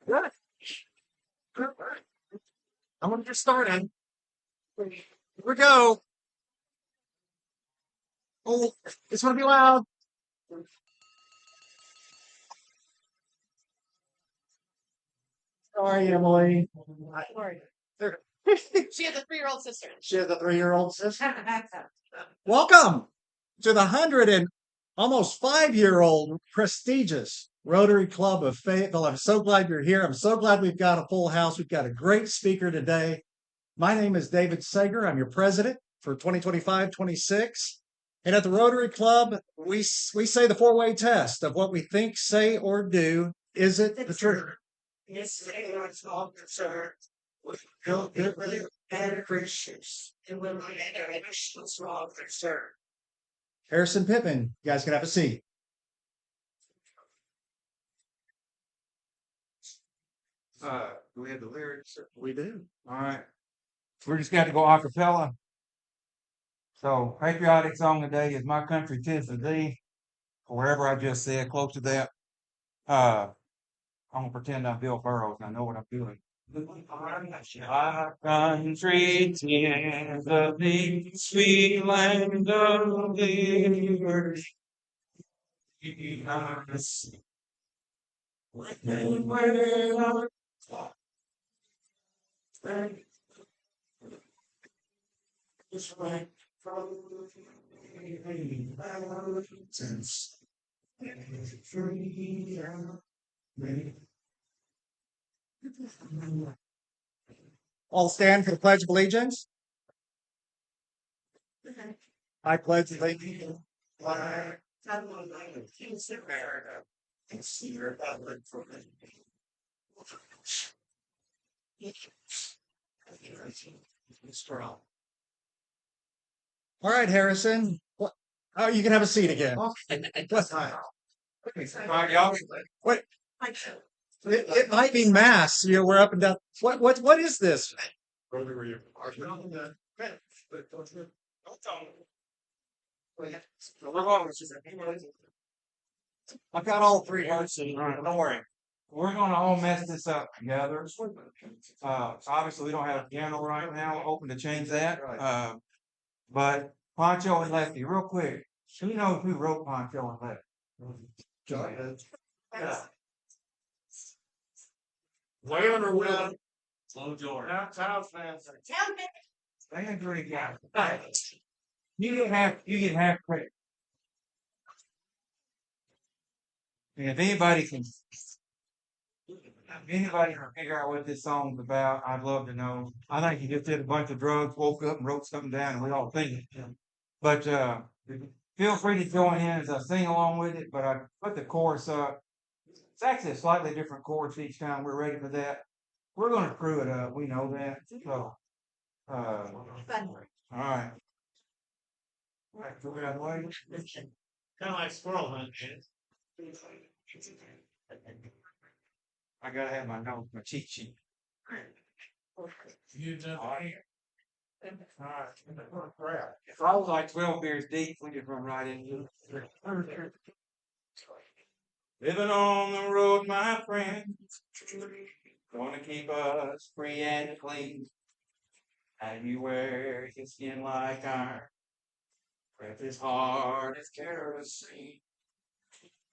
Good. Good. I'm gonna get started. Here we go. Oh, it's gonna be loud. Sorry, Emily. Sorry. She has a 3-year-old sister. She has a 3-year-old sister. Welcome to the 100 and almost 5-year-old prestigious Rotary Club of Fayetteville. I'm so glad you're here. I'm so glad we've got a full house. We've got a great speaker today. My name is David Sager. I'm your president for 2025-26. And at the Rotary Club, we say the four-way test of what we think, say, or do. Is it the truth? Yes, it's all concerned. We feel good with and appreciates. And when we enter additional small concern. Harrison Pippin, you guys can have a seat. Do we have the lyrics? We do. All right. We're just got to go a cappella. So, patriotic song today is My Country 'Tis of Thee, or wherever I just said, close to that. I'm going to pretend I'm Bill Burrows and I know what I'm doing. My country 'tis of thee, sweet land of liberty. Where is right from the mountains, freedom. All stand for the Pledge of Allegiance. I pledge allegiance. Flag of the United States of America and to the republic for strong. All right, Harrison. Oh, you can have a seat again. That's time. All right, y'all. Wait, it might be mass. You know, we're up and down. What is this? I've got all three hearts in. Don't worry. We're going to all mess this up together. Obviously, we don't have a piano right now. We're hoping to change that. But Poncho and Lefty, real quick. Who knows who wrote Poncho and Lefty? Waylon or Will? Slow George. Town fans. Stand pretty good. You get half credit. And if anybody can figure out what this song's about, I'd love to know. I think he just did a bunch of drugs, woke up and wrote something down, and we all think it. But feel free to join in as I sing along with it. But I put the chorus up. It's actually a slightly different chorus each time. We're ready for that. We're going to crew it up. We know that. So, all right. All right, throw it out of the way. Kind of like squirrel hunt, I gotta have my notes, my cheat sheet. You just All right. If I was like 12 beers deep, we just run right into it. Living on the road, my friend, gonna keep us free and clean. And you wear your skin like iron, breath as hard as kerosene.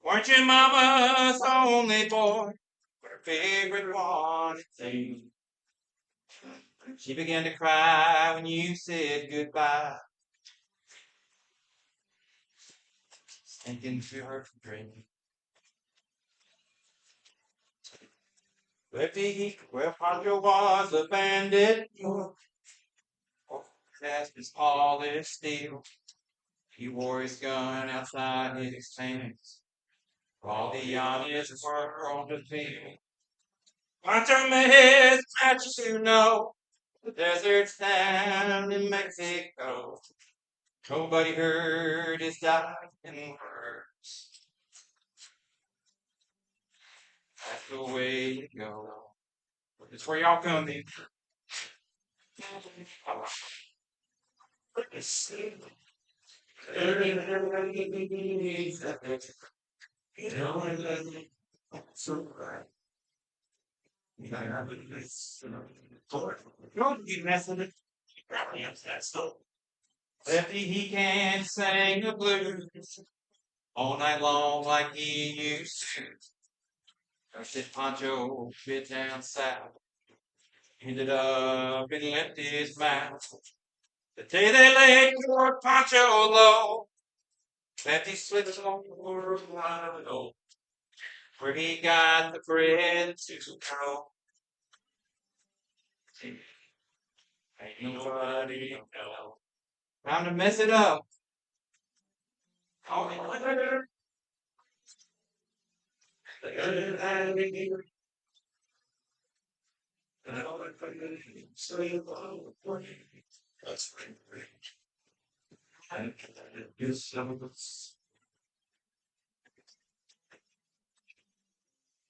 Weren't you mama's only boy, her favorite one thing? She began to cry when you said goodbye, sinking to her dream. Lefty, well, Poncho was a bandit, cast his polished steel. He wore his gun outside his pants, while the honest were on the field. Poncho met his matches, you know, the deserts down in Mexico. Nobody heard his dying words. That's the way you go. It's where y'all come in. Don't you mess with it. Lefty, he can't sing the blues all night long like he used to. Said Pancho bit down south, ended up in Lefty's mouth. The day they laid poor Pancho low, Lefty slipped over where he got the bread to go. Ain't nobody know. Time to mess it up. Oh,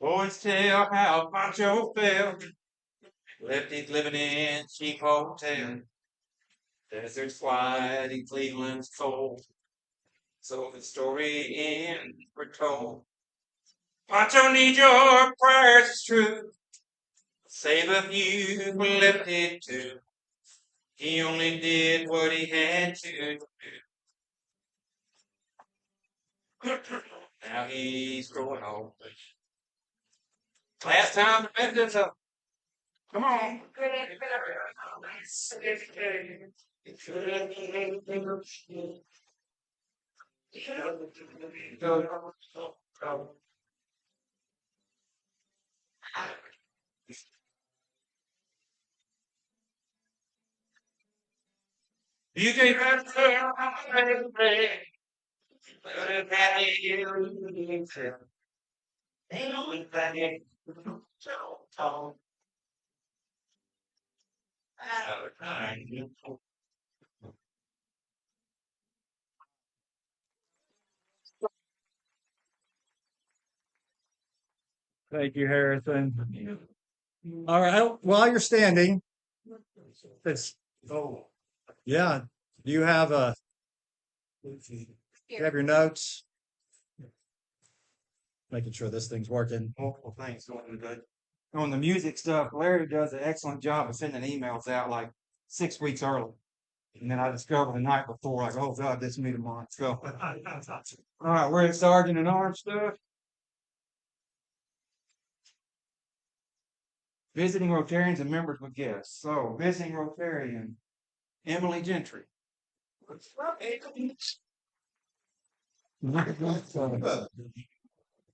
boys tell how Pancho felt. Lefty's living in cheap hotel. Desert's white and Cleveland's cold. So the story ends, we're told. Pancho needs your prayers, it's true. Save a few for Lefty too. He only did what he had to do. Now he's growing old. Last time the Methodists up. Come on. You can't Thank you, Harrison. All right. While you're standing, it's yeah. Do you have your notes? Making sure this thing's working. Multiple things going good. On the music stuff, Larry does an excellent job of sending emails out like 6 weeks early. And then I discovered the night before, like, oh God, this me tomorrow. So, all right, we're at Sergeant at Arms stuff. Visiting Rotarians and members with guests. So, visiting Rotarian, Emily Gentry.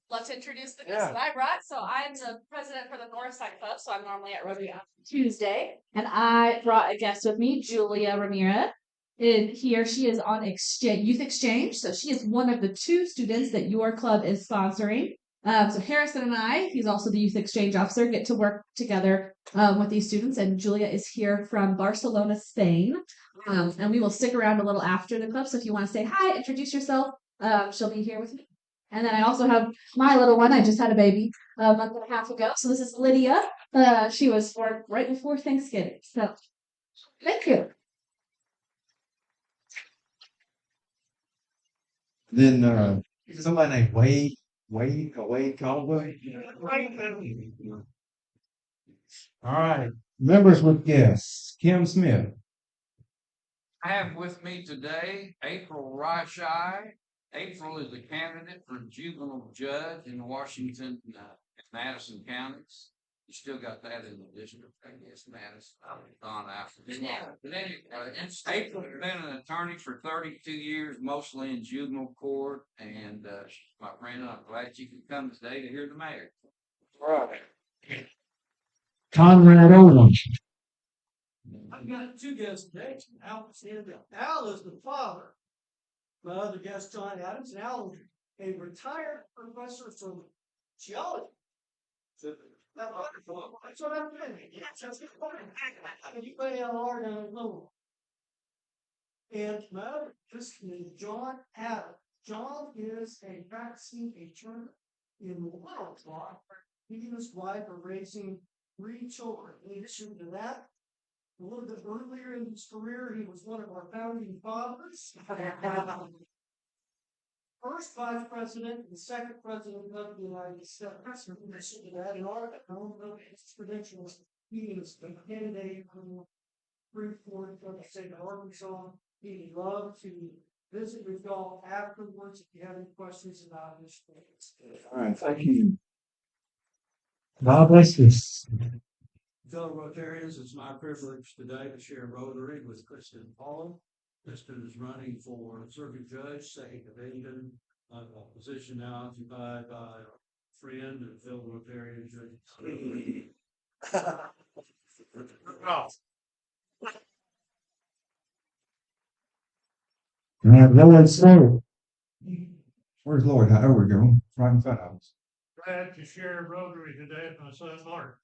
Love to introduce the guest that I brought. So I'm the president for the North Side Club. So I'm normally at Rotary on Tuesday. And I brought a guest with me, Julia Ramirez. And she is on youth exchange. So she is one of the 2 students that your club is sponsoring. So Harrison and I, he's also the youth exchange officer, get to work together with these students. And Julia is here from Barcelona, Spain. And we will stick around a little after the club. So if you want to say hi, introduce yourself, she'll be here with me. And then I also have my little one. I just had a baby a month and a half ago. So this is Lydia. She was born right before Thanksgiving. So thank you. Then somebody named Wade Caldwell. All right, members with guests, Kim Smith. I have with me today April Rashai. April is a candidate for juvenile judge in Washington and Madison counties. You still got that in the district, I guess, Madison. Gone after. But anyway, April's been an attorney for 32 years, mostly in juvenile court, and she's my friend, and I'm glad you could come today to hear the mayor. Right. Conrad Owens. I've got 2 guests today. Al is the father. My other guest, John Adams, and Al, a retired professor from geology. That's what I'm doing. You pay LR down in Louisville. And my other guest is John Adams. John is a practicing attorney in Little Rock. He and his wife are raising 3 children. In addition to that, a little bit earlier in his career, he was one of our founding fathers. first vice president and second president of the United States. That in order to know his credentials, he is a candidate for the Freeport for the state of Arkansas. He'd love to visit with y'all afterwards if you have any questions about this. All right, thank you. God bless you. Fellow Rotarians, it's my privilege today to share Rotary with Kristen Paul. Kristen is running for circuit judge, second division, a position now occupied by a friend and fellow Rotarian Judge. Lord slow. Where's Lord? There we go. Right in front of us. Glad to share Rotary today with my son Mark.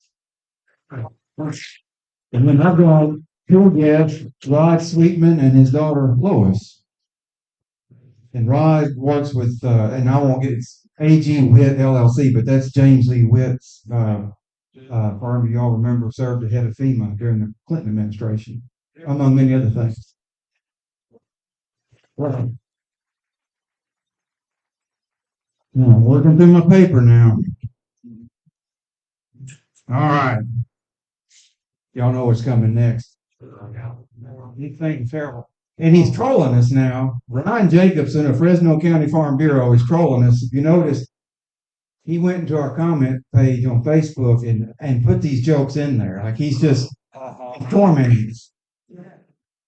And then I've got two guests, Rod Sweetman and his daughter Lois. And Rod works with, and I won't get it's AG Witt LLC, but that's James Lee Witt's firm. Y'all remember served the head of FEMA during the Clinton administration, among many other things. Right. Now, I'm working through my paper now. All right. Y'all know what's coming next. He's thinking terrible. And he's trolling us now. Ryan Jacobson of Fresno County Farm Bureau is trolling us. If you notice, he went into our comment page on Facebook and put these jokes in there. Like he's just tormenting us.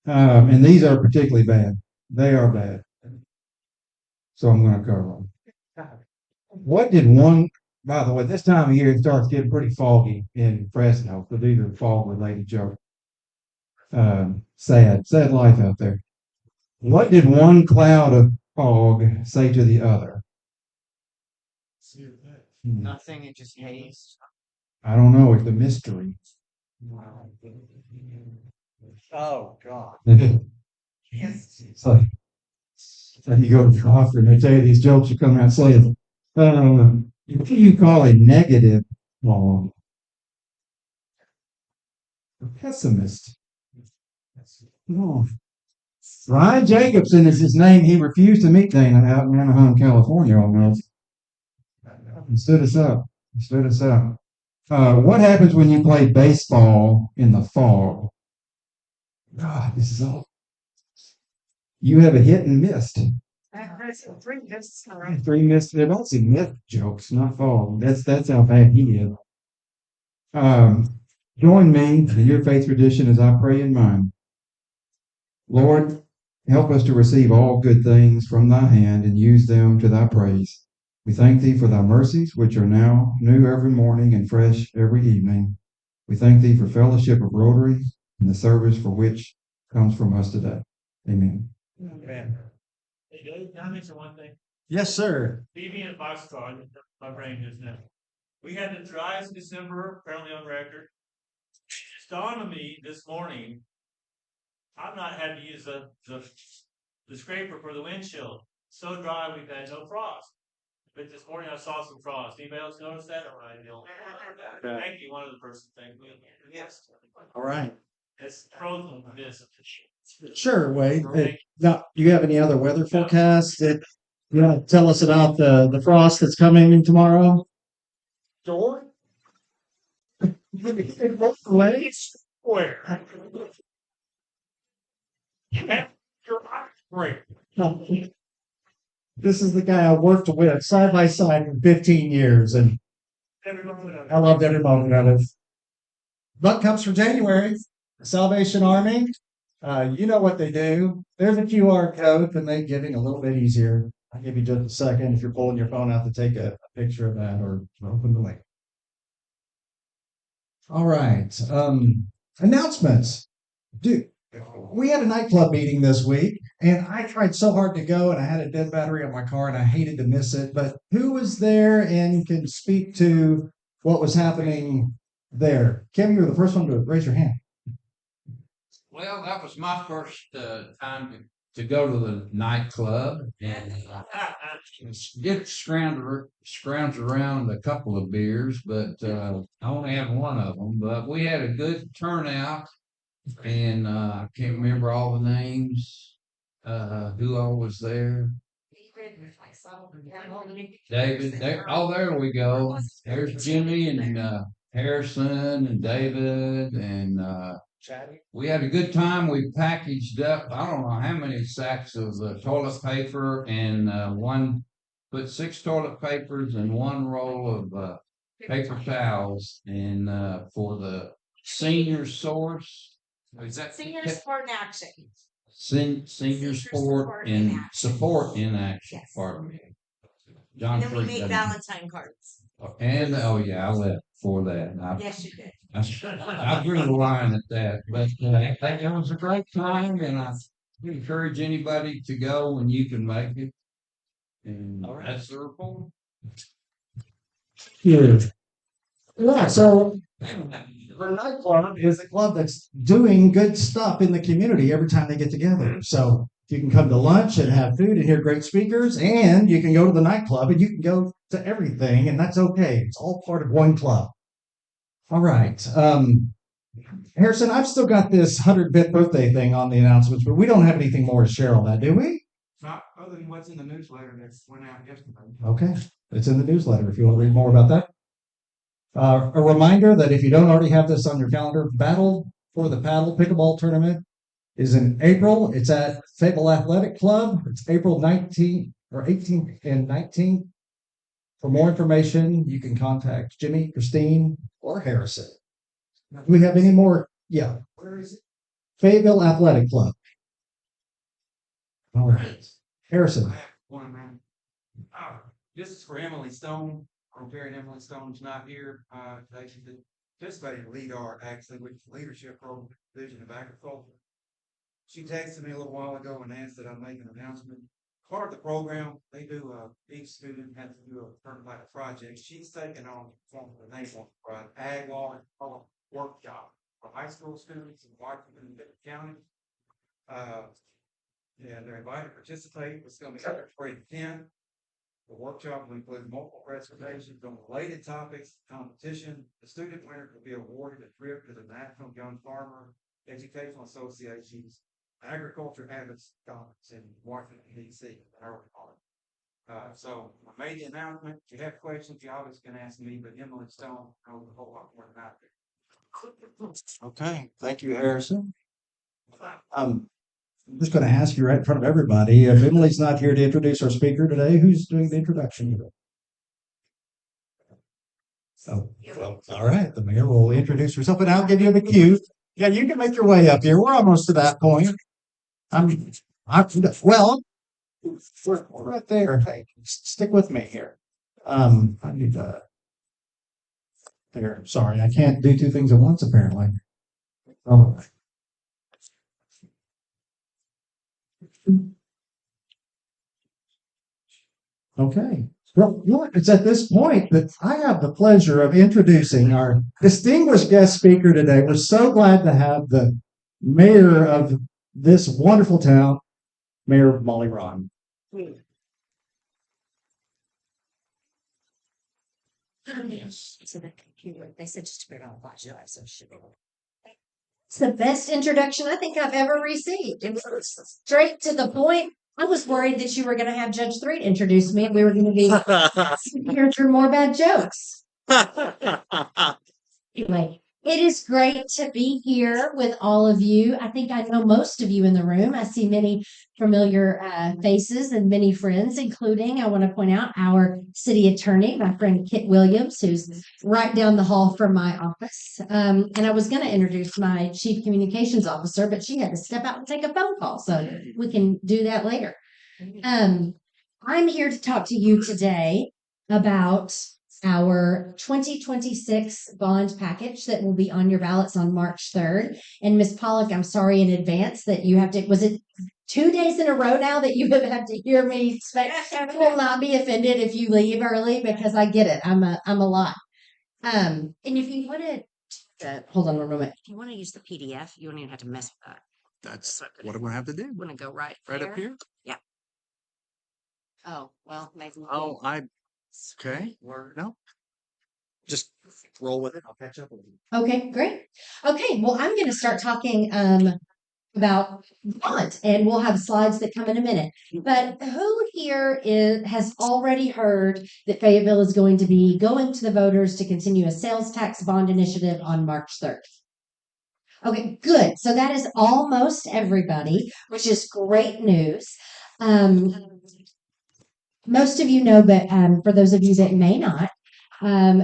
And these are particularly bad. They are bad. So I'm going to cover them. What did one, by the way, this time of year it starts getting pretty foggy in Fresno, so these are fog-related jokes. Sad life out there. What did one cloud of fog say to the other? Nothing, it just haze. I don't know. It's a mystery. Oh, God. So you go to the doctor and they tell you these jokes, you come out saying, what do you call a negative fog? A pessimist. No. Ryan Jacobson is his name. He refused to meet Dana out in Anaheim, California almost. He stood us up. What happens when you play baseball in the fog? God, this is all. You have a hit and missed. Three missed. They're mostly myth jokes, not fog. That's how bad he is. Join me in your faith tradition as I pray in mine. Lord, help us to receive all good things from thy hand and use them to thy praise. We thank thee for thy mercies, which are now new every morning and fresh every evening. We thank thee for fellowship of Rotary and the service for which comes from us today. Amen. Amen. Hey, Dave, can I mention one thing? Yes, sir. TV and Boxcar, my brain just now. We had the driest December, apparently on record. It dawned on me this morning, I've not had to use the scraper for the windshield. So dry, we've had no frost. But this morning I saw some frost. Anybody else notice that? All right, Bill. Thank you, one of the person. Thank you. Yes. All right. It's frozen this. Sure, Wade. Now, do you have any other weather forecasts that you want to tell us about the frost that's coming tomorrow? George? Where? Your eyes great. This is the guy I worked with side by side for 15 years, and I loved every moment of it. Buck comes for January, Salvation Army. You know what they do. There's a QR code to make giving a little bit easier. I'll give you just a second if you're pulling your phone out to take a picture of that or open the link. All right. Announcements. Dude, we had a nightclub meeting this week, and I tried so hard to go, and I had a dead battery on my car, and I hated to miss it. But who was there and can speak to what was happening there? Kim, you were the first one to raise your hand. Well, that was my first time to go to the nightclub and get scrounge around a couple of beers, but I only had one of them. But we had a good turnout, and I can't remember all the names. Who all was there? David, there we go. There's Jimmy and Harrison and David and we had a good time. We packaged up, I don't know how many sacks of toilet paper and put 6 toilet papers and 1 roll of paper towels and for the senior source. Is that Senior Sport in Action. Senior sport in support in action. Yes. Pardon me. And John then we Freak make doesn't- Valentine cards. And oh yeah, I left for that. Yes, you did. I drew the line at that, but it was a great time, and I encourage anybody to go when you can make it. And that's the report. Huge. Yeah, so the nightclub is a club that's doing good stuff in the community every time they get together. So you can come to lunch and have food and hear great speakers, and you can go to the nightclub and you can go to everything, and that's okay. It's all part of one club. All right. Harrison, I've still got this 105th birthday thing on the announcements, but we don't have anything more to share on that, do we? Not other than what's in the newsletter that went out yesterday. Okay. It's in the newsletter if you want to read more about that. A reminder that if you don't already have this on your calendar, Battle for the Paddle Pickleball Tournament is in April. It's at Fayetteville Athletic Club. It's April 19th or 18th and 19th. For more information, you can contact Jimmy, Christine, or Harrison. Do we have any more? Yeah. Where is it? Fayetteville Athletic Club. All right. Harrison. I have one, man. This is for Emily Stone. Rotary Emily Stone's not here. She participated in LEADAR, actually, which is Leadership Program Division of Agriculture. She texted me a little while ago and asked that I make an announcement. Part of the program, they do each student has to do a project. She's taken on the name of Ag Law and Public Workshop for high school students in Washington and Benton County. Yeah, they're invited to participate. It's going to be grade 10. The workshop will include multiple presentations on related topics, competition. The student winner will be awarded a trip to the National Young Farmer Educational Association's Agriculture Habits Conference in Washington, D.C. So I made the announcement. If you have questions, you always can ask me, but Emily Stone knows a whole lot more than I do. Okay. Thank you, Harrison. I'm just going to ask you right in front of everybody. If Emily's not here to introduce our speaker today, who's doing the introduction? Oh, well, all right. The mayor will introduce herself, and I'll give you the cue. Yeah, you can make your way up here. We're almost to that point. Well, we're right there. Hey, stick with me here. I need there. Sorry, I can't do 2 things at once, apparently. Oh. Okay. Well, look, it's at this point that I have the pleasure of introducing our distinguished guest speaker today. We're so glad to have the mayor of this wonderful town, Mayor Molly Ron. So the computer, they said just to put it on a flash drive, so it should be. It's the best introduction I think I've ever received. It was straight to the point. I was worried that you were going to have Judge 3 to introduce me and we were going to be here through more bad jokes. Anyway, it is great to be here with all of you. I think I know most of you in the room. I see many familiar faces and many friends, including, I want to point out, our city attorney, my friend Kit Williams, who's right down the hall from my office. And I was going to introduce my chief communications officer, but she had to step out and take a phone call. So we can do that later. I'm here to talk to you today about our 2026 bond package that will be on your ballots on March 3rd. And Ms. Pollock, I'm sorry in advance that you have to, was it 2 days in a row now that you have had to hear me speak? I will not be offended if you leave early because I get it. I'm a lot. And if you want to, hold on one moment. If you want to use the PDF, you don't even have to mess with that. That's what I'm gonna have to do. Want to go right Right there? up here? Yeah. Oh, well, maybe. Oh, okay. No. Just roll with it. I'll catch up with you. Okay, great. Okay, well, I'm going to start talking about bond, and we'll have slides that come in a minute. But who here has already heard that Fayetteville is going to be going to the voters to continue a sales tax bond initiative on March 3rd? Okay, good. So that is almost everybody, which is great news. Most of you know, but for those of you that may not,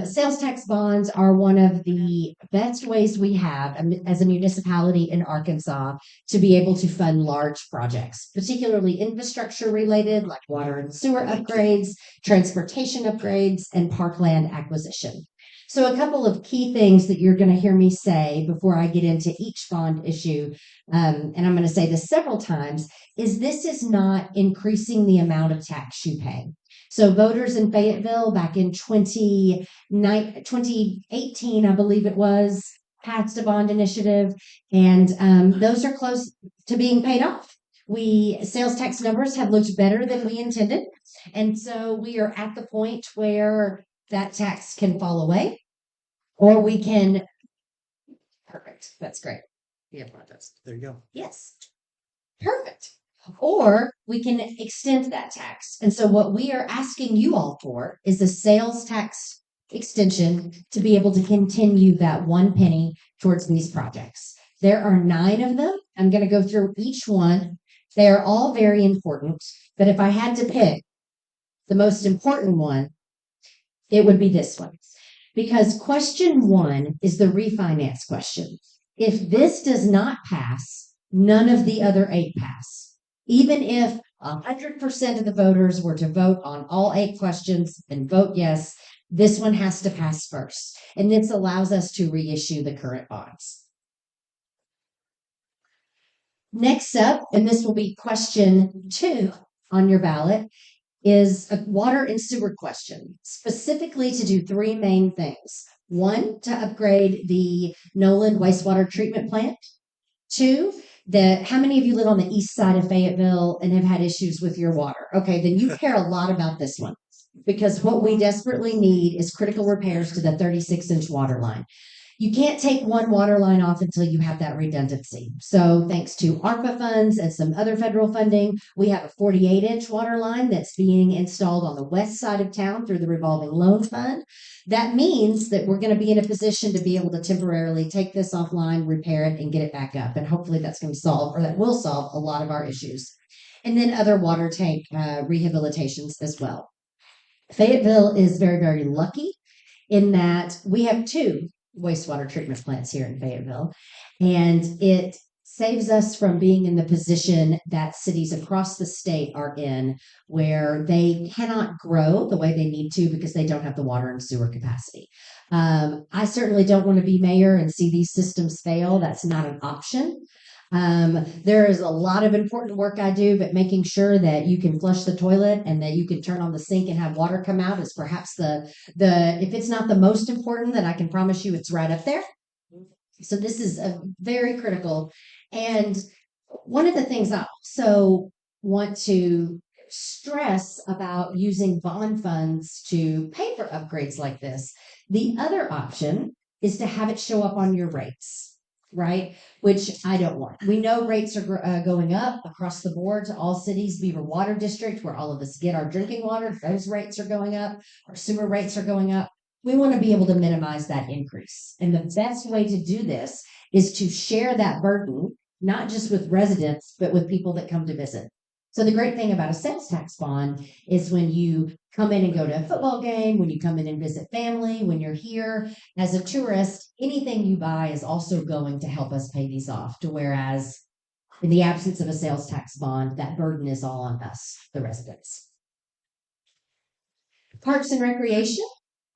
sales tax bonds are one of the best ways we have as a municipality in Arkansas to be able to fund large projects, particularly infrastructure related, like water and sewer upgrades, transportation upgrades, and parkland acquisition. So a couple of key things that you're going to hear me say before I get into each bond issue, and I'm going to say this several times, is this is not increasing the amount of tax you pay. So voters in Fayetteville back in 2018, I believe it was, passed a bond initiative, and those are close to being paid off. Sales tax numbers have looked better than we intended, and so we are at the point where that tax can fall away, or we can. Perfect. That's great. Yeah, There you go. yes. Perfect. Or we can extend that tax. And so what we are asking you all for is a sales tax extension to be able to continue that 1 penny towards these projects. There are 9 of them. I'm going to go through each one. They are all very important, but if I had to pick the most important one, it would be this one. Because question 1 is the refinance question. If this does not pass, none of the other 8 pass. Even if 100% of the voters were to vote on all 8 questions and vote yes, this one has to pass first. And this allows us to reissue the current bonds. Next up, and this will be question 2 on your ballot, is a water and sewer question, specifically to do 3 main things. 1, to upgrade the Nolan wastewater treatment plant. 2, how many of you live on the east side of Fayetteville and have had issues with your water? Okay, then you care a lot about this one, because what we desperately need is critical repairs to the 36-inch water line. You can't take one water line off until you have that redundancy. So thanks to ARPA funds and some other federal funding, we have a 48-inch water line that's being installed on the west side of town through the revolving loan fund. That means that we're going to be in a position to be able to temporarily take this offline, repair it, and get it back up. And hopefully that will solve a lot of our issues. And then other water tank rehabilitations as well. Fayetteville is very, very lucky in that we have 2 wastewater treatment plants here in Fayetteville, and it saves us from being in the position that cities across the state are in, where they cannot grow the way they need to because they don't have the water and sewer capacity. I certainly don't want to be mayor and see these systems fail. That's not an option. There is a lot of important work I do, but making sure that you can flush the toilet and that you can turn on the sink and have water come out is perhaps if it's not the most important, then I can promise you it's right up there. So this is a very critical. And one of the things I also want to stress about using bond funds to pay for upgrades like this, the other option is to have it show up on your rates. Right? Which I don't want. We know rates are going up across the board to all cities. Beaver Water District, where all of us get our drinking water, those rates are going up. Our sewer rates are going up. We want to be able to minimize that increase. And the best way to do this is to share that burden, not just with residents, but with people that come to visit. So the great thing about a sales tax bond is when you come in and go to a football game, when you come in and visit family, when you're here as a tourist, anything you buy is also going to help us pay these off. Whereas in the absence of a sales tax bond, that burden is all on us, the residents. Parks and recreation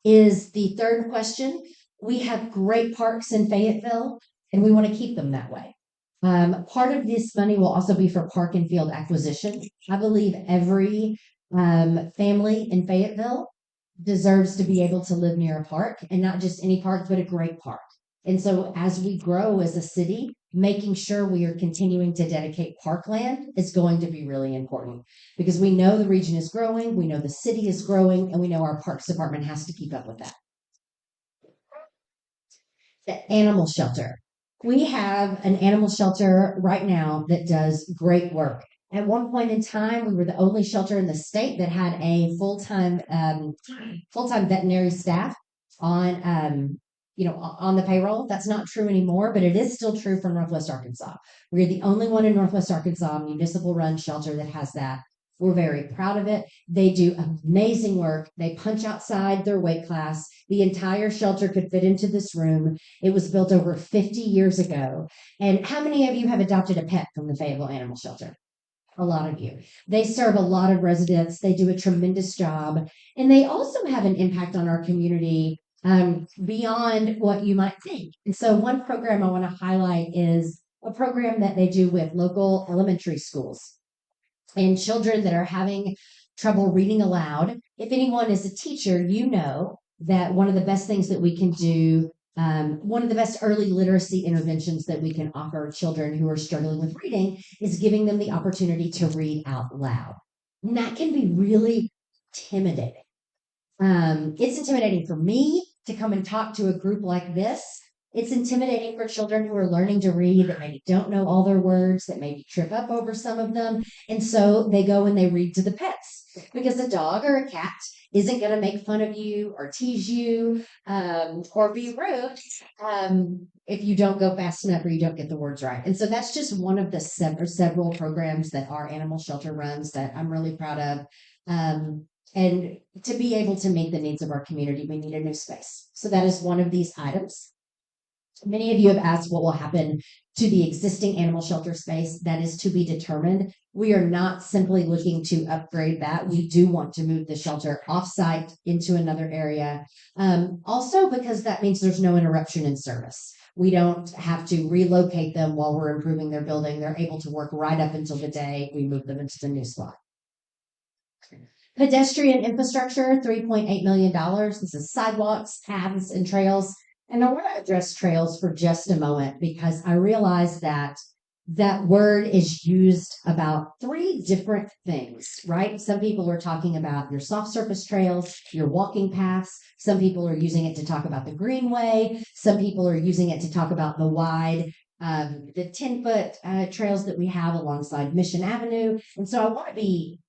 is the third question. We have great parks in Fayetteville, and we want to keep them that way. Part of this money will also be for park and field acquisition. I believe every family in Fayetteville deserves to be able to live near a park, and not just any park, but a great park. And so as we grow as a city, making sure we are continuing to dedicate parkland is going to be really important, because we know the region is growing, we know the city is growing, and we know our parks department has to keep up with that. The animal shelter. We have an animal shelter right now that does great work. At one point in time, we were the only shelter in the state that had a full-time veterinary staff on on the payroll. That's not true anymore, but it is still true for Northwest Arkansas. We're the only one in Northwest Arkansas municipal run shelter that has that. We're very proud of it. They do amazing work. They punch outside their weight class. The entire shelter could fit into this room. It was built over 50 years ago. And how many of you have adopted a pet from the Fayetteville Animal Shelter? A lot of you. They serve a lot of residents. They do a tremendous job. And they also have an impact on our community beyond what you might think. And so one program I want to highlight is a program that they do with local elementary schools and children that are having trouble reading aloud. If anyone is a teacher, you know that one of the best things that we can do, one of the best early literacy interventions that we can offer children who are struggling with reading is giving them the opportunity to read out loud. And that can be really intimidating. It's intimidating for me to come and talk to a group like this. It's intimidating for children who are learning to read that maybe don't know all their words, that maybe trip up over some of them. And so they go and they read to the pets because a dog or a cat isn't going to make fun of you or tease you or be rude if you don't go fast enough or you don't get the words right. And so that's just one of the several programs that our animal shelter runs that I'm really proud of. And to be able to meet the needs of our community, we need a new space. So that is one of these items. Many of you have asked what will happen to the existing animal shelter space. That is to be determined. We are not simply looking to upgrade that. We do want to move the shelter offsite into another area. Also because that means there's no interruption in service. We don't have to relocate them while we're improving their building. They're able to work right up until the day we move them into the new spot. Pedestrian infrastructure, $3.8 million. This is sidewalks, paths, and trails. And I want to address trails for just a moment because I realize that that word is used about 3 different things, right? Some people are talking about your soft surface trails, your walking paths. Some people are using it to talk about the greenway. Some people are using it to talk about the wide, the 10-foot trails that we have alongside Mission Avenue. And so I want to be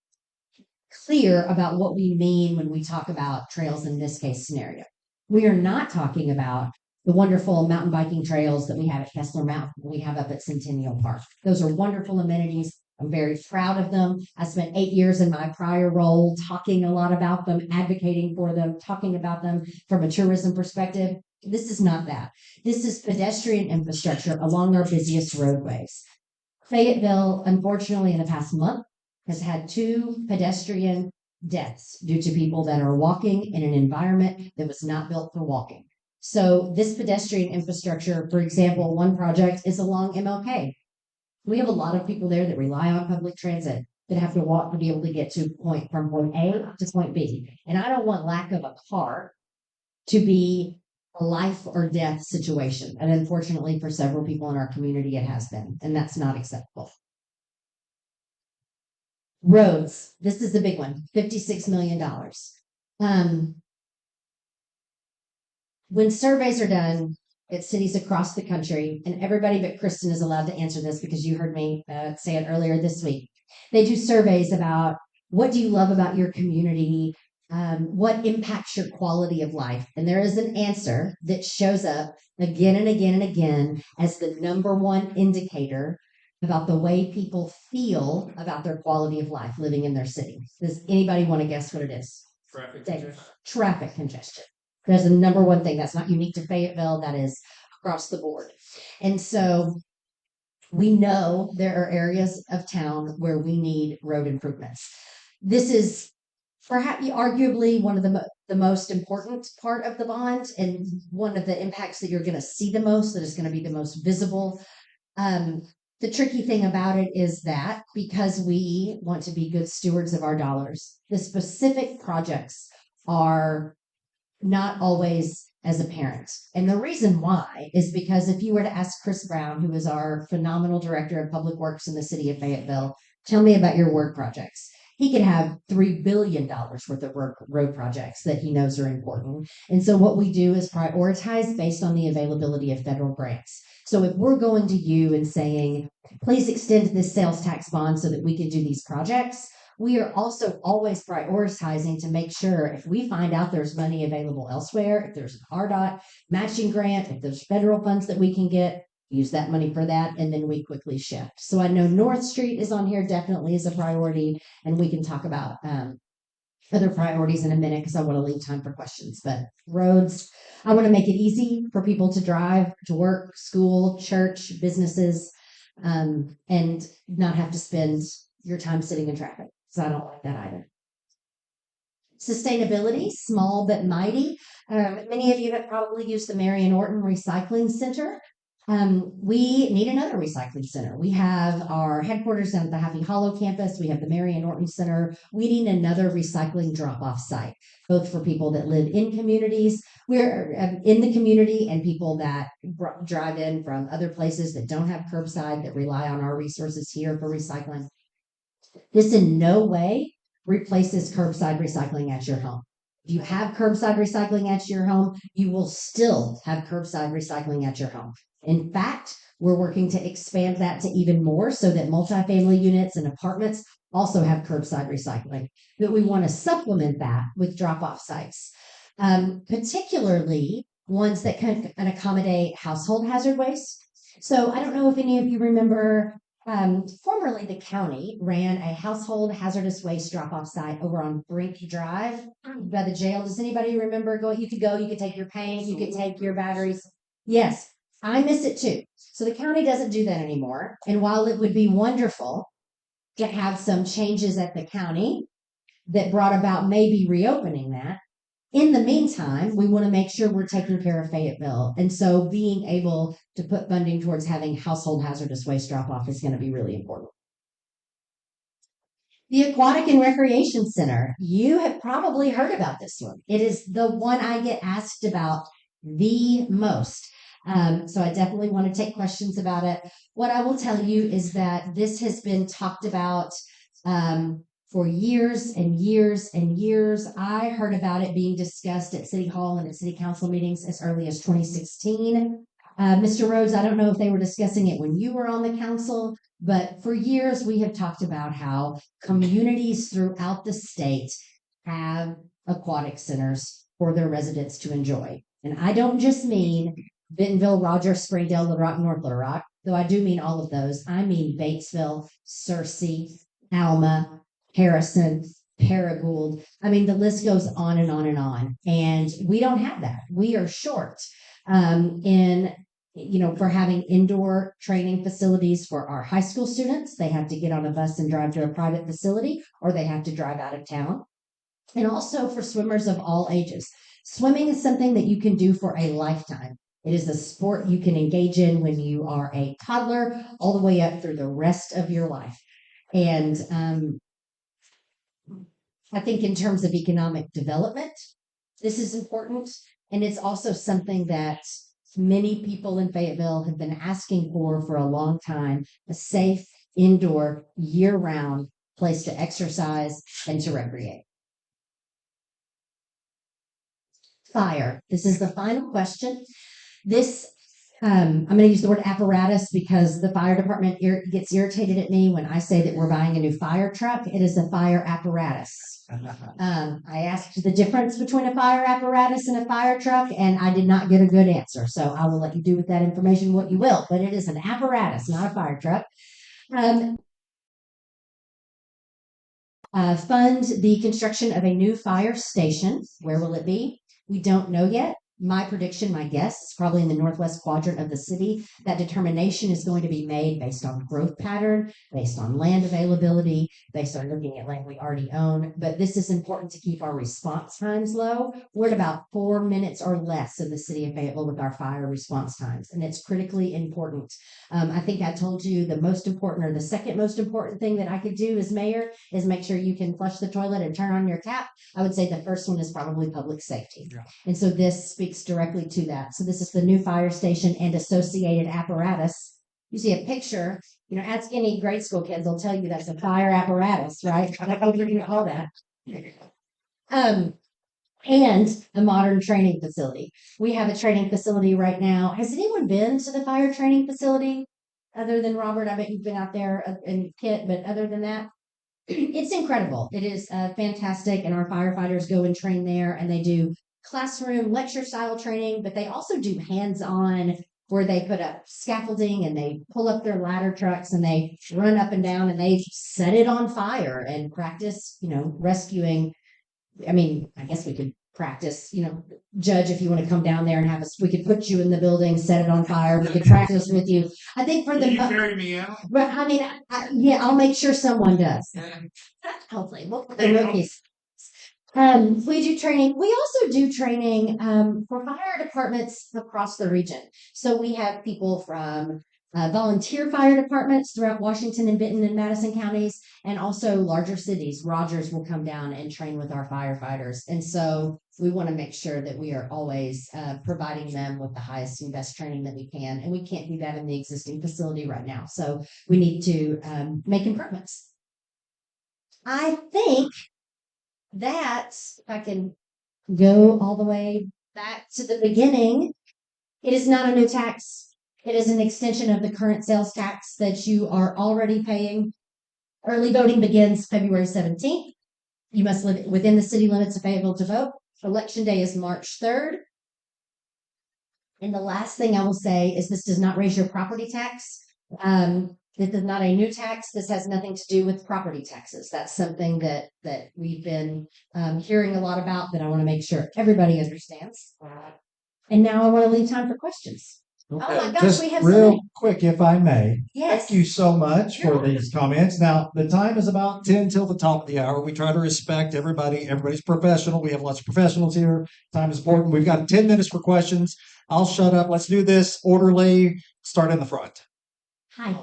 clear about what we mean when we talk about trails in this case scenario. We are not talking about the wonderful mountain biking trails that we have at Kessler Mountain, we have up at Centennial Park. Those are wonderful amenities. I'm very proud of them. I spent 8 years in my prior role talking a lot about them, advocating for them, talking about them from a tourism perspective. This is not that. This is pedestrian infrastructure along our busiest roadways. Fayetteville, unfortunately, in the past month, has had 2 pedestrian deaths due to people that are walking in an environment that was not built for walking. So this pedestrian infrastructure, for example, one project is along MLK. We have a lot of people there that rely on public transit that have to walk to be able to get from point A to point B. And I don't want lack of a car to be a life or death situation. And unfortunately, for several people in our community, it has been, and that's not acceptable. Roads. This is the big one, $56 million. When surveys are done at cities across the country, and everybody but Kristen is allowed to answer this because you heard me say it earlier this week, they do surveys about what do you love about your community, what impacts your quality of life. And there is an answer that shows up again and again and again as the number one indicator about the way people feel about their quality of life living in their city. Does anybody want to guess what it is? Traffic congestion. Traffic congestion. There's the number one thing. That's not unique to Fayetteville. That is across the board. And so we know there are areas of town where we need road improvements. This is perhaps arguably one of the most important part of the bond and one of the impacts that you're going to see the most, that is going to be the most visible. The tricky thing about it is that because we want to be good stewards of our dollars, the specific projects are not always as apparent. And the reason why is because if you were to ask Chris Brown, who is our phenomenal director of public works in the city of Fayetteville, tell me about your ward projects. he could have $3 billion worth of road projects that he knows are important. And so what we do is prioritize based on the availability of federal grants. So if we're going to you and saying, please extend this sales tax bond so that we can do these projects, we are also always prioritizing to make sure if we find out there's money available elsewhere, if there's an RDOT matching grant, if there's federal funds that we can get, use that money for that, and then we quickly shift. So I know North Street is on here definitely as a priority, and we can talk about other priorities in a minute because I want to leave time for questions. But roads, I want to make it easy for people to drive to work, school, church, businesses, and not have to spend your time sitting in traffic. So I don't like that either. Sustainability, small but mighty. Many of you have probably used the Marion Orton Recycling Center. We need another recycling center. We have our headquarters down at the Happy Hollow campus. We have the Marion Orton Center. We need another recycling drop-off site, both for people that live in communities. We're in the community and people that drive in from other places that don't have curbside, that rely on our resources here for recycling. This in no way replaces curbside recycling at your home. If you have curbside recycling at your home, you will still have curbside recycling at your home. In fact, we're working to expand that to even more so that multifamily units and apartments also have curbside recycling. But we want to supplement that with drop-off sites, particularly ones that can accommodate household hazard waste. So I don't know if any of you remember, formerly the county ran a household hazardous waste drop-off site over on Brink Drive by the jail. Does anybody remember you could take your paint, you could take your batteries. Yes, I miss it too. So the county doesn't do that anymore. And while it would be wonderful to have some changes at the county that brought about maybe reopening that, in the meantime, we want to make sure we're taking care of Fayetteville. And so being able to put funding towards having household hazardous waste drop-off is going to be really important. The Aquatic and Recreation Center. You have probably heard about this one. It is the one I get asked about the most. So I definitely want to take questions about it. What I will tell you is that this has been talked about for years and years and years. I heard about it being discussed at City Hall and at City Council meetings as early as 2016. Mr. Rhodes, I don't know if they were discussing it when you were on the council, but for years we have talked about how communities throughout the state have aquatic centers for their residents to enjoy. And I don't just mean Bentonville, Rogers, Springdale, Little Rock, North Little Rock, though I do mean all of those. I mean Batesville, Searcy, Alma, Harrison, Paragould. I mean, the list goes on and on and on. And we don't have that. We are short for having indoor training facilities for our high school students. They have to get on a bus and drive to a private facility, or they have to drive out of town. And also for swimmers of all ages. Swimming is something that you can do for a lifetime. It is a sport you can engage in when you are a toddler all the way up through the rest of your life. And I think in terms of economic development, this is important. And it's also something that many people in Fayetteville have been asking for a long time, a safe, indoor, year-round place to exercise and to recreate. Fire. This is the final question. I'm going to use the word apparatus because the fire department gets irritated at me when I say that we're buying a new fire truck. It is a fire apparatus. I asked the difference between a fire apparatus and a fire truck, and I did not get a good answer. So I will let you do with that information what you will, but it is an apparatus, not a fire truck. Fund the construction of a new fire station. Where will it be? We don't know yet. My prediction, my guess, is probably in the northwest quadrant of the city. That determination is going to be made based on growth pattern, based on land availability, based on looking at land we already own. But this is important to keep our response times low. We're at about 4 minutes or less in the city of Fayetteville with our fire response times, and it's critically important. I think I told you the most important or the second most important thing that I could do as mayor is make sure you can flush the toilet and turn on your tap. I would say the first one is probably public safety. Yeah. And so this speaks directly to that. So this is the new fire station and associated apparatus you see a picture, ask any grade school kids, they'll tell you that's a fire apparatus, right? I don't know if you're gonna call that. And a modern training facility. We have a training facility right now. Has anyone been to the fire training facility? Other than Robert, I bet you've been out there and Kit, but other than that, it's incredible. It is fantastic. And our firefighters go and train there, and they do classroom lecture style training, but they also do hands-on where they put up scaffolding and they pull up their ladder trucks and they run up and down and they set it on fire and practice, rescuing. I mean, I guess we could practice, Judge, if you want to come down there and have us, we could put you in the building, set it on fire. We could practice with you. I think for Can you carry me out? but I mean, yeah, I'll make sure someone does. Hopefully, we'll put the rookies. We do training. We also do training for fire departments across the region. So we have people from volunteer fire departments throughout Washington and Benton and Madison counties, and also larger cities. Rogers will come down and train with our firefighters. And so we want to make sure that we are always providing them with the highest and best training that we can. And we can't do that in the existing facility right now. So we need to make improvements. I think that if I can go all the way back to the beginning, it is not a new tax. It is an extension of the current sales tax that you are already paying. Early voting begins February 17th. You must live within the city limits of Fayetteville to vote. Election day is March 3rd. And the last thing I will say is this does not raise your property tax. This is not a new tax. This has nothing to do with property taxes. That's something that we've been hearing a lot about that I want to make sure everybody understands. And now I want to leave time for questions. Oh my gosh, Just we have real so many. quick, if I may. Yes. Thank you so much You're for these comments. Now, the time is about 10 till the top of the hour. We try to respect everybody. Everybody's professional. We have lots of professionals here. Time is important. We've got 10 minutes for questions. I'll shut up. Let's do this orderly. Start in the front. Hi.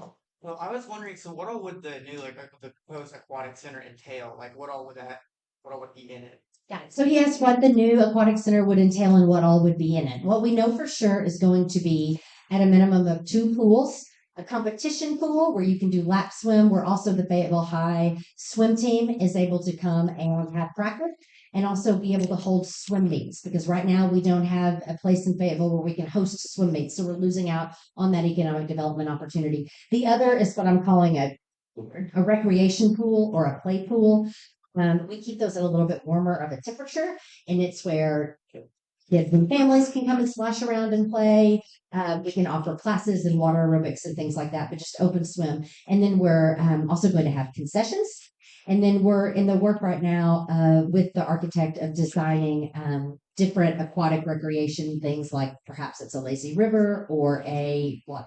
Well, I was wondering, so what all would the new, the proposed aquatic center entail? what all would be in it? Yeah. So he asked what the new aquatic center would entail and what all would be in it. What we know for sure is going to be at a minimum of 2 pools, a competition pool where you can do lap swim, where also the Fayetteville High swim team is able to come and have practice, and also be able to hold swim meets, because right now we don't have a place in Fayetteville where we can host swim meets. So we're losing out on that economic development opportunity. The other is what I'm calling a recreation pool or a play pool. We keep those at a little bit warmer of a temperature, and it's where kids and families can come and splash around and play. We can offer classes and water aerobics and things like that, but just open swim. And then we're also going to have concessions. And then we're in the work right now with the architect of designing different aquatic recreation things, like perhaps it's a lazy river or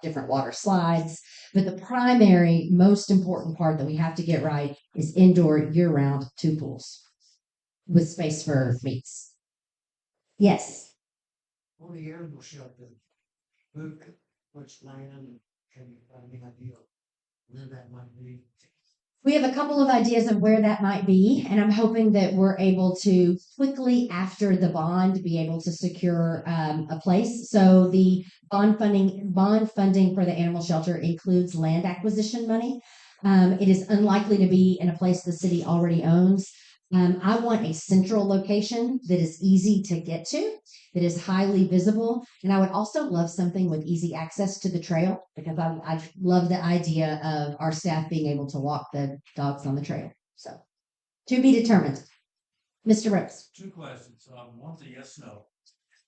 different water slides. But the primary, most important part that we have to get right is indoor year-round 2 pools with space for meets. Yes. For the animal shelter, which land can you find an idea where that might be? We have a couple of ideas of where that might be, and I'm hoping that we're able to quickly after the bond be able to secure a place. So the bond funding for the animal shelter includes land acquisition money. It is unlikely to be in a place the city already owns. I want a central location that is easy to get to, that is highly visible. And I would also love something with easy access to the trail, because I love the idea of our staff being able to walk the dogs on the trail. So to be determined. Mr. Rose. 2 questions. One's a yes, no.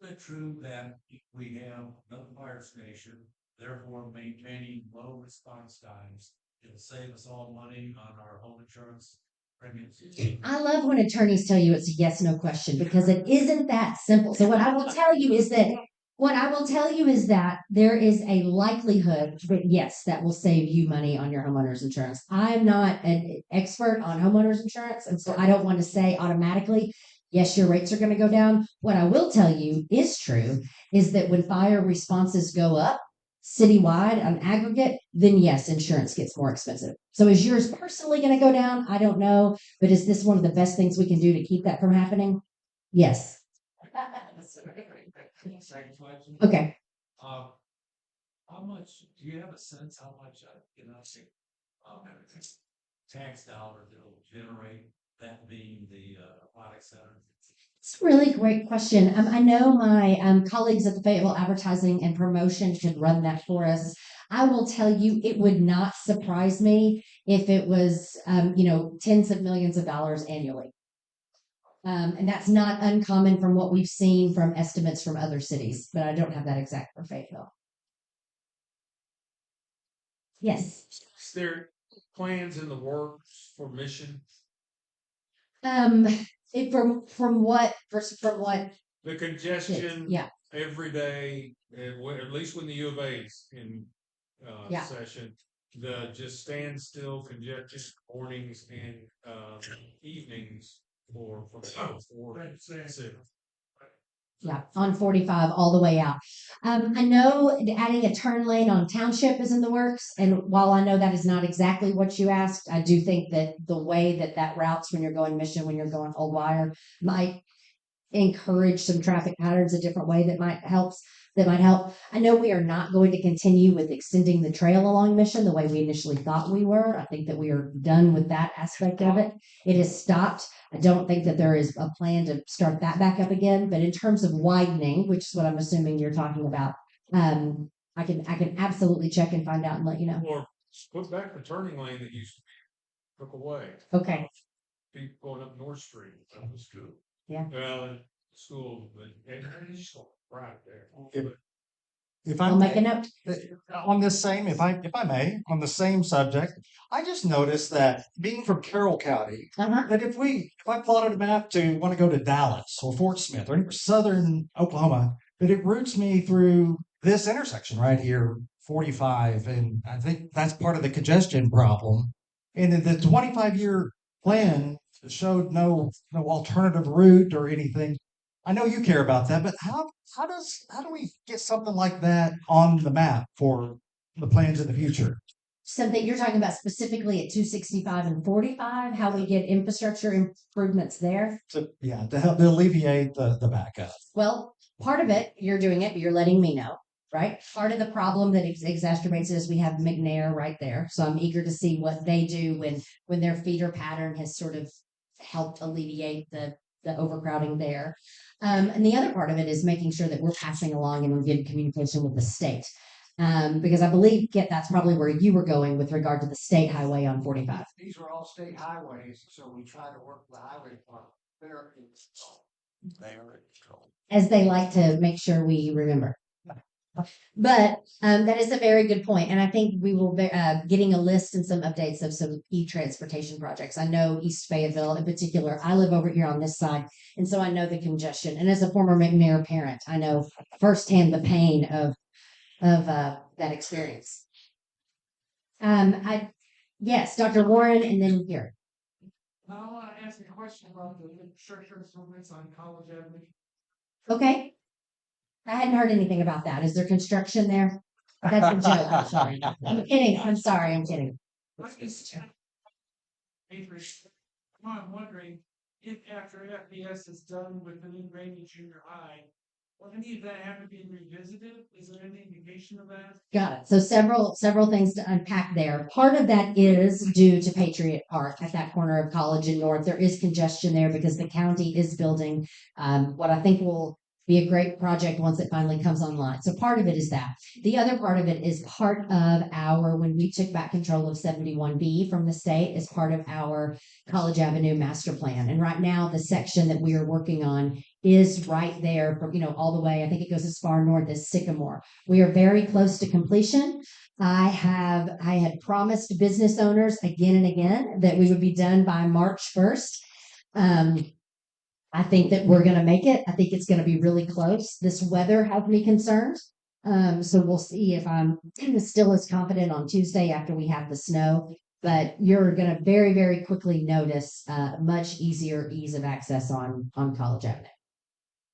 Is it true that we have no fire station, therefore maintaining low response times, it'll save us all money on our home insurance premiums? I love when attorneys tell you it's a yes, no question, because it isn't that simple. So what I will tell you is that there is a likelihood that yes, that will save you money on your homeowner's insurance. I'm not an expert on homeowner's insurance, and so I don't want to say automatically, yes, your rates are going to go down. What I will tell you is true is that when fire responses go up citywide on aggregate, then yes, insurance gets more expensive. So is yours personally going to go down? I don't know, but is this one of the best things we can do to keep that from happening? Yes. Second question. Okay. How much, do you have a sense how much, tax dollars it'll generate, that being the aquatic center? It's a really great question. I know my colleagues at the Fayetteville Advertising and Promotion could run that for us. I will tell you, it would not surprise me if it was, tens of millions of dollars annually. And that's not uncommon from what we've seen from estimates from other cities, but I don't have that exact for Fayetteville. Yes. Is there plans in the works for mission? From what versus from what? The congestion. Yeah. Every day, at least when the U of A's in Yeah. session, the just standstill congestion mornings and evenings for Yeah, on 45 all the way out. I know adding a turn lane on Township is in the works, and while I know that is not exactly what you asked, I do think that the way that routes when you're going Mission, when you're going Old Wire, might encourage some traffic patterns a different way that might help. I know we are not going to continue with extending the trail along Mission the way we initially thought we were. I think that we are done with that aspect of it. It has stopped. I don't think that there is a plan to start that back up again. But in terms of widening, which is what I'm assuming you're talking about, I can absolutely check and find out and let you know. Or put back the turning lane that used to be took away. Okay. People going up North Street. That was good. Yeah. Well, school, but just right there. If I'll make a note. On this same, if I may, on the same subject, I just noticed that being from Carroll County, that if I plotted a map to want to go to Dallas or Fort Smith or southern Oklahoma, that it routes me through this intersection right here, 45, and I think that's part of the congestion problem. And the 25-year plan showed no alternative route or anything. I know you care about that, but how do we get something like that on the map for the plans in the future? Something you're talking about specifically at 265 and 45, how we get infrastructure improvements there? To help alleviate the backup. Well, part of it, you're doing it, but you're letting me know, right? Part of the problem that exacerbates it is we have McNair right there. So I'm eager to see what they do when their feeder pattern has sort of helped alleviate the overcrowding there. And the other part of it is making sure that we're passing along and in good communication with the state. Because I believe that's probably where you were going with regard to the state highway on 45. These are all state highways, so we try to work with the highway department. They are in control. As they like to make sure we remember. But that is a very good point. And I think we will be getting a list and some updates of some e-transportation projects. I know East Fayetteville in particular. I live over here on this side. And so I know the congestion. And as a former McNair parent, I know firsthand the pain of that experience. Yes, Dr. Warren, and then here. I want to ask a question about the infrastructure improvements on College Avenue. Okay. I hadn't heard anything about that. Is there construction there? That's a joke. I'm sorry. I'm kidding. I'm sorry. I'm kidding. I'm wondering if after FBS is done with the new Rainy Junior High, will any of that have to be revisited? Is there any indication of that? Got it. So several things to unpack there. Part of that is due to Patriot Park at that corner of College and North. There is congestion there because the county is building what I think will be a great project once it finally comes online. So part of it is that. The other part of it is part of when we took back control of 71B from the state as part of our College Avenue master plan. And right now, the section that we are working on is right there from, all the way. I think it goes as far north as Sycamore. We are very close to completion. I had promised business owners again and again that we would be done by March 1st. I think that we're going to make it. I think it's going to be really close. This weather has me concerned. So we'll see if I'm still as confident on Tuesday after we have the snow. But you're going to very, very quickly notice much easier ease of access on College Avenue.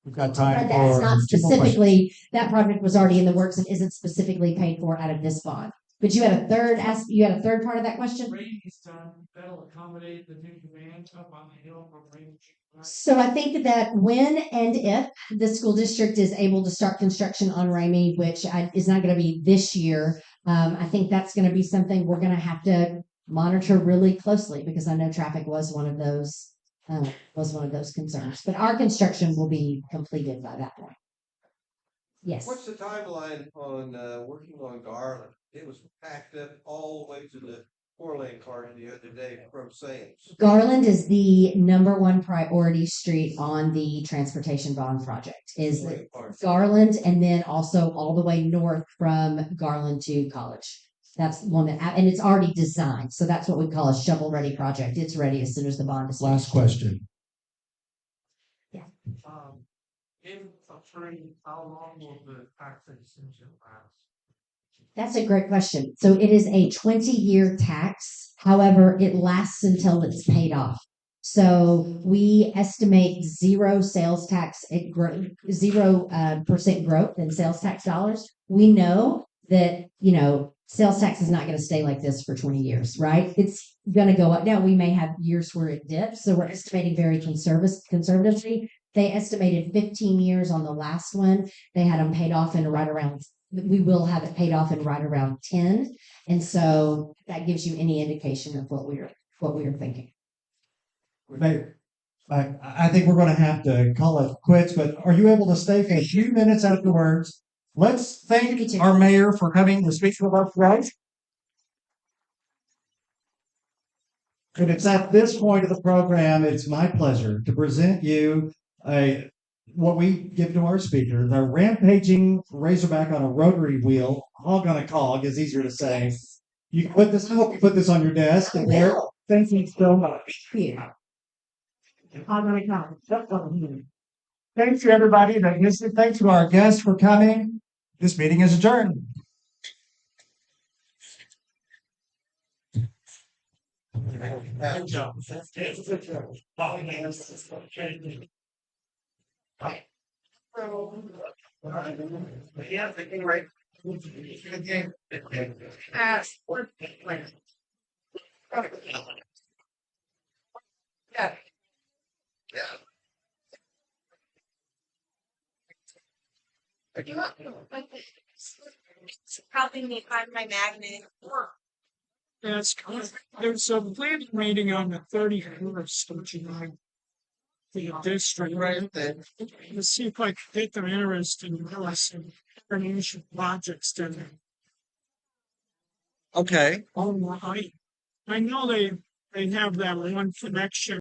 We've got time That's for not two more questions. specifically, that project was already in the works and isn't specifically paid for out of this bond. But you had you had a third part of that question? Raised that'll accommodate the new demand up on the hill from range. So I think that when and if the school district is able to start construction on Ramey, which is not going to be this year, I think that's going to be something we're going to have to monitor really closely because I know traffic was one of those concerns. But our construction will be completed by that point. Yes. What's the timeline on working on Garland? It was packed up all the way to the 4-lane car the other day from Sam's. Garland is the #1 priority street on the transportation bond project. Is Garland, and then also all the way north from Garland to College. That's one that, and it's already designed, so that's what we call a shovel-ready project. It's ready as soon as the bond is. Last question. In attorney, how long will the tax extension last? That's a great question. So it is a 20-year tax. However, it lasts until it's paid off. So we estimate 0 sales tax at 0% growth in sales tax dollars. We know that, sales tax is not going to stay like this for 20 years, right? It's going to go up. Now we may have years where it dips. So we're estimating very conservatively. They estimated 15 years on the last one. They had them paid off in right around, we will have it paid off in right around 10. And so that gives you any indication of what we are thinking. I think we're going to have to call it quits, but are you able to stay for a few minutes afterwards? Let's thank our mayor for coming to speak with us tonight. And it's at this point of the program, it's my pleasure to present you what we give to our speaker, the rampaging Razorback on a rotary wheel, hog on a cog is easier to say. You can put this, I hope you put this on your desk. And there, thank you so much. Yeah. Thanks to everybody that listened. Thanks to our guests for coming. This meeting is adjourned. Good job. Yeah, thinking right. Yeah. Helping me find my magnet. Yes, there's a planning meeting on the 31st of July. The district, right? To see if I can get their interest in some international projects to. Okay. I know they have that one connection